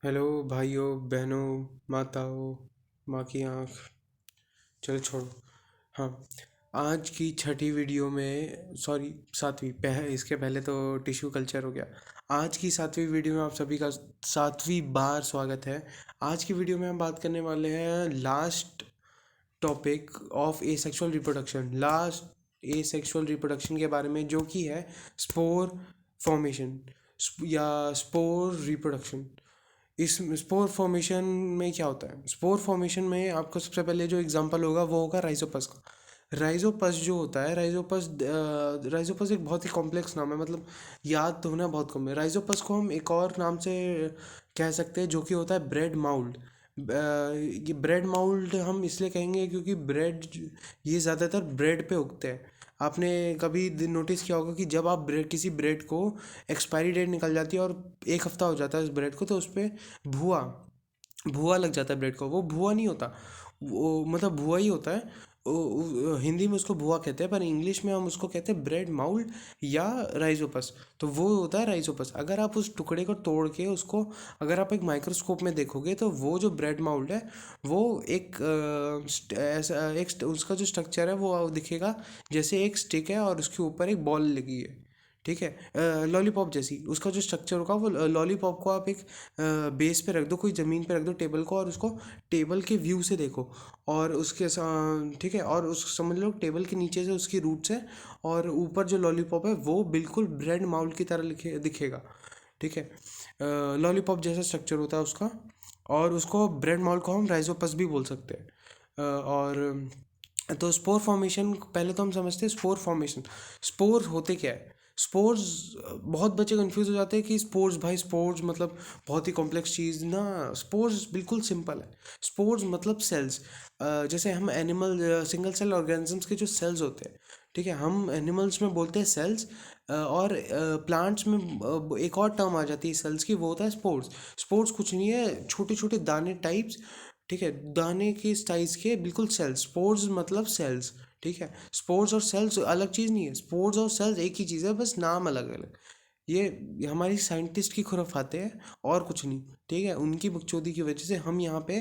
Hello भाइयों बहनों माताओं माँ की आँख। चलो छोड़ो। हाँ, आज की छठी वीडियो में, सॉरी सातवीं, इसके पहले तो टिश्यू कल्चर हो गया। आज की सातवीं वीडियो में आप सभी का सातवीं बार स्वागत है। आज की वीडियो में हम बात करने वाले हैं last topic of A sexual reproduction, last A sexual reproduction के बारे में, जो कि है स्पोर फॉर्मेशन या स्पोर रिप्रोडक्शन। इस स्पोर फॉर्मेशन में क्या होता है? स्पोर फॉर्मेशन में आपको सबसे पहले जो एग्जांपल होगा वो होगा राइजोपस का। राइजोपस जो होता है, राइजोपस एक बहुत ही कॉम्प्लेक्स नाम है, मतलब याद तो होना बहुत कम है। राइजोपस को हम एक और नाम से कह सकते हैं, जो कि होता है ब्रेड माउल्ड। ये ब्रेड माउल्ड हम इसलिए कहेंगे क्योंकि ये ज़्यादातर ब्रेड पे उगते हैं। आपने कभी नोटिस किया होगा कि जब आप किसी ब्रेड को एक्सपायरी डेट निकल जाती है और एक हफ्ता हो जाता है उस ब्रेड को, तो उस पर भुआ भुआ लग जाता है ब्रेड को। वो भुआ नहीं होता, वो मतलब भुआ ही होता है। हिंदी में उसको भुआ कहते हैं, पर इंग्लिश में हम उसको कहते हैं ब्रेड माउल्ड या राइजोपस। तो वो होता है राइजोपस। अगर आप उस टुकड़े को तोड़ के उसको, अगर आप एक माइक्रोस्कोप में देखोगे, तो वो जो ब्रेड माउल्ड है वो एक ऐसा एक उसका जो स्ट्रक्चर है वो दिखेगा जैसे एक स्टिक है और उसके ऊपर एक बॉल लगी है। ठीक है, लॉलीपॉप जैसी उसका जो स्ट्रक्चर होगा, वो लॉलीपॉप को आप एक बेस पे रख दो, कोई ज़मीन पे रख दो टेबल को, और उसको टेबल के व्यू से देखो। और ठीक है, और उस समझ लो टेबल के नीचे से उसकी रूट्स है, और ऊपर जो लॉलीपॉप है वो बिल्कुल ब्रेड माउल्ड की तरह दिखेगा। ठीक है, लॉलीपॉप जैसा स्ट्रक्चर होता है उसका, और उसको ब्रेड माउल्ड को हम राइजोपस भी बोल सकते हैं। और तो स्पोर फॉर्मेशन, पहले तो हम समझते हैं स्पोर फॉर्मेशन। स्पोर होते क्या है? स्पोर्स, बहुत बच्चे कंफ्यूज हो जाते हैं कि स्पोर्स, भाई स्पोर्स मतलब बहुत ही कॉम्प्लेक्स चीज़ ना। स्पोर्स बिल्कुल सिंपल है। स्पोर्स मतलब सेल्स। जैसे हम एनिमल, सिंगल सेल ऑर्गेनिजम्स के जो सेल्स होते हैं, ठीक है, हम एनिमल्स में बोलते हैं सेल्स। और प्लांट्स में एक और टर्म आ जाती है सेल्स की, वो होता है स्पोर्स। स्पोर्स कुछ नहीं है, छोटे छोटे दाने टाइप्स। ठीक है, दाने के साइज के बिल्कुल सेल्स। स्पोर्स मतलब सेल्स। ठीक है, स्पोर्स और सेल्स अलग चीज़ नहीं है, स्पोर्स और सेल्स एक ही चीज़ है, बस नाम अलग अलग। ये हमारी साइंटिस्ट की खुराफाते हैं और कुछ नहीं। ठीक है, उनकी बकचोदी की वजह से हम यहाँ पे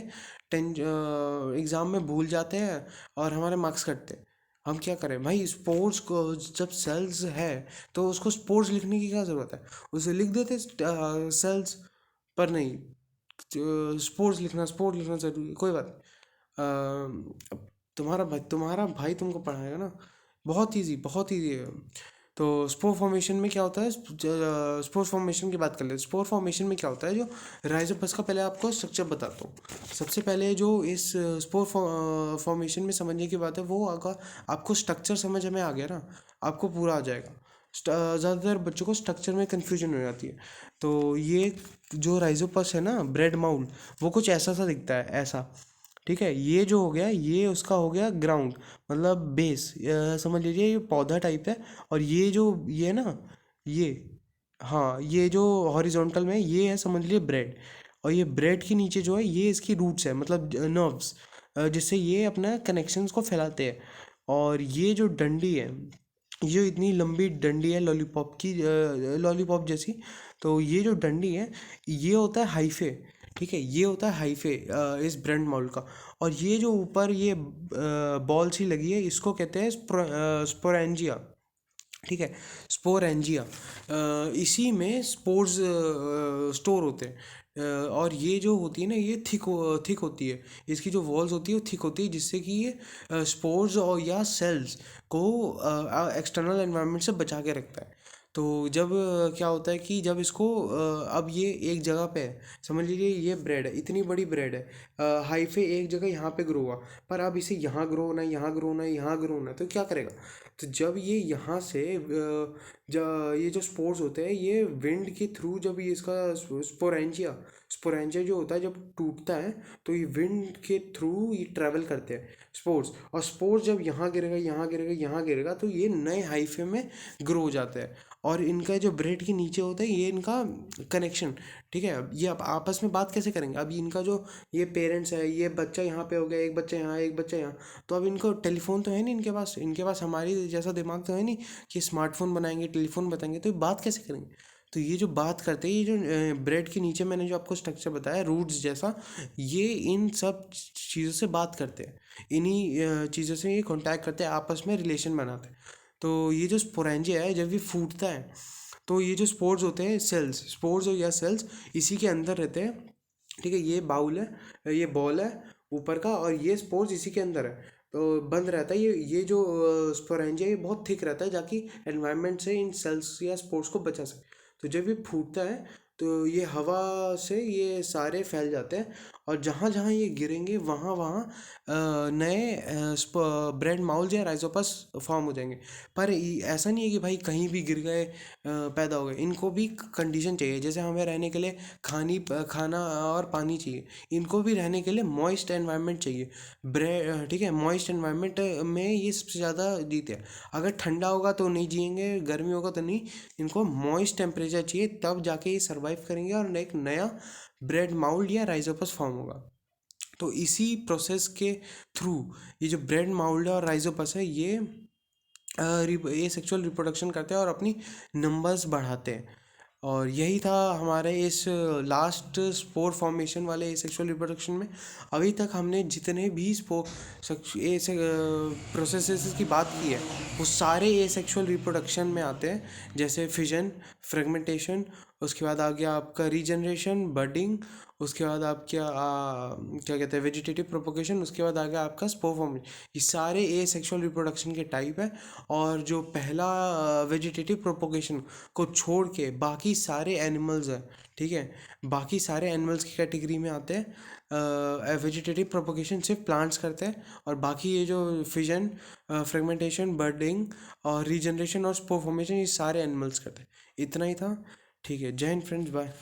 एग्ज़ाम में भूल जाते हैं और हमारे मार्क्स कटते हैं। हम क्या करें भाई? स्पोर्ट्स को जब सेल्स है तो उसको स्पोर्ट्स लिखने की क्या ज़रूरत है? उसे लिख देते सेल्स। पर नहीं, स्पोर्ट्स लिखना ज़रूरी है, कोई बात नहीं। अब तुम्हारा भाई तुमको पढ़ाएगा ना। बहुत ईजी है। तो स्पोर फॉर्मेशन में क्या होता है? स्पोर फॉर्मेशन की बात कर ले। स्पोर फॉर्मेशन में क्या होता है, जो राइजोपस का पहले आपको स्ट्रक्चर बताता हूँ। सबसे पहले जो इस स्पोर फॉर्मेशन में समझने की बात है, वो अगर आपको स्ट्रक्चर समझ में आ गया ना, आपको पूरा आ जाएगा। ज़्यादातर बच्चों को स्ट्रक्चर में कन्फ्यूजन हो जाती है। तो ये जो राइजोपस है ना, ब्रेड माउल्ड, वो कुछ ऐसा सा दिखता है, ऐसा। ठीक है, ये जो हो गया, ये उसका हो गया ग्राउंड, मतलब बेस, समझ लीजिए ये पौधा टाइप है। और ये ना, ये, हाँ, ये जो हॉरिजॉन्टल में ये है, समझ लीजिए ब्रेड। और ये ब्रेड के नीचे जो है, ये इसकी रूट्स है, मतलब नर्व्स, जिससे ये अपना कनेक्शंस को फैलाते हैं। और ये जो डंडी है, ये इतनी लंबी डंडी है लॉलीपॉप की, लॉलीपॉप जैसी। तो ये जो डंडी है, ये होता है हाइफे। ठीक है, ये होता है हाइफे इस ब्रेड माउल्ट का। और ये जो ऊपर ये बॉल सी लगी है, इसको कहते हैं स्पोरेंजिया। ठीक है, स्पोरेंजिया। इसी में स्पोर्स स्टोर होते हैं। और ये जो होती है ना, ये थिक होती है। इसकी जो वॉल्स होती है वो थिक होती है, जिससे कि ये स्पोर्स और या सेल्स को एक्सटर्नल एनवायरनमेंट से बचा के रखता है। तो जब क्या होता है कि जब इसको अब ये एक जगह पे है, समझ लीजिए ये ब्रेड है, इतनी बड़ी ब्रेड है, हाइफे एक जगह यहाँ पे ग्रो हुआ, पर अब इसे यहाँ ग्रो होना है, यहाँ ग्रो होना है, यहाँ ग्रो होना है, तो क्या करेगा? तो जब ये यहाँ से ये जो स्पोर्स होते हैं, ये विंड के थ्रू, जब ये इसका स्पोरेंजिया स्पोरेंजिया जो होता है जब टूटता है, तो ये विंड के थ्रू ये ट्रैवल करते हैं स्पोर्स। और स्पोर्स जब यहाँ गिरेगा, यहाँ गिरेगा, यहाँ गिरेगा, तो ये नए हाइफे में ग्रो हो जाते हैं। और इनका जो ब्रेड के नीचे होता है, ये इनका कनेक्शन। ठीक है, अब ये अब आपस में बात कैसे करेंगे? अब इनका जो ये पेरेंट्स है, ये बच्चा यहाँ पे हो गया, एक बच्चा यहाँ, एक बच्चा यहाँ। तो अब इनको टेलीफोन तो है नहीं इनके पास हमारी जैसा दिमाग तो है नहीं कि स्मार्टफोन बनाएंगे, टेलीफोन बताएंगे, तो ये बात कैसे करेंगे? तो ये जो बात करते हैं, ये जो ब्रेड के नीचे मैंने जो आपको स्ट्रक्चर बताया रूट्स जैसा, ये इन सब चीज़ों से बात करते हैं, इन्हीं चीज़ों से ये कांटेक्ट करते हैं, आपस में रिलेशन बनाते हैं। तो ये जो स्पोरेंजिया है, जब ये फूटता है तो ये जो स्पोर्स होते हैं, सेल्स, स्पोर्स या सेल्स इसी के अंदर रहते हैं। ठीक है, ये बाउल है, ये बॉल है ऊपर का, और ये स्पोर्स इसी के अंदर है, तो बंद रहता है। ये जो स्पोरेंजिया ये बहुत थिक रहता है, ताकि एनवायरनमेंट से इन सेल्स या स्पोर्स को बचा सके। तो जब ये फूटता है तो ये हवा से ये सारे फैल जाते हैं, और जहाँ जहाँ ये गिरेंगे वहाँ वहाँ नए ब्रेड माउल्स या राइजोपस फॉर्म हो जाएंगे। पर ऐसा नहीं है कि भाई कहीं भी गिर गए पैदा हो गए, इनको भी कंडीशन चाहिए। जैसे हमें रहने के लिए खाना और पानी चाहिए, इनको भी रहने के लिए मॉइस्ट एनवायरनमेंट चाहिए। ब्रेड, ठीक है, मॉइस्ट एनवायरनमेंट में ये सबसे ज़्यादा जीते हैं। अगर ठंडा होगा तो नहीं जिएंगे, गर्मी होगा तो नहीं, इनको मॉइस्ट टेम्परेचर चाहिए, तब जाके ये सर्वाइव करेंगे और एक नया ब्रेड माउल्ड या राइजोपस फॉर्म होगा। तो इसी प्रोसेस के थ्रू ये जो ब्रेड माउल्ड और राइजोपस है, ये सेक्सुअल रिप्रोडक्शन करते हैं और अपनी नंबर्स बढ़ाते हैं। और यही था हमारे इस लास्ट स्पोर फॉर्मेशन वाले सेक्सुअल रिप्रोडक्शन में। अभी तक हमने जितने भी प्रोसेसेस की बात की है, वो सारे ए सेक्सुअल रिप्रोडक्शन में आते हैं। जैसे फिजन, फ्रेगमेंटेशन, उसके बाद आ गया आपका रीजनरेशन, बडिंग, उसके बाद आप क्या कहते हैं वेजिटेटिव प्रोपोगेशन, उसके बाद आ गया आपका स्पोर फॉर्मेशन। ये सारे ए सेक्सुअल रिप्रोडक्शन के टाइप है। और जो पहला वेजिटेटिव प्रोपोगेशन को छोड़ के बाकी सारे एनिमल्स हैं, ठीक है, बाकी सारे एनिमल्स की कैटेगरी में आते हैं। वेजिटेटिव प्रोपोगेशन सिर्फ प्लांट्स करते हैं, और बाकी ये जो फिजन, फ्रेगमेंटेशन, बर्डिंग और रीजनरेशन और स्पोर फॉर्मेशन, ये सारे एनिमल्स करते हैं। इतना ही था। ठीक है, जय हिंद फ्रेंड्स, बाय।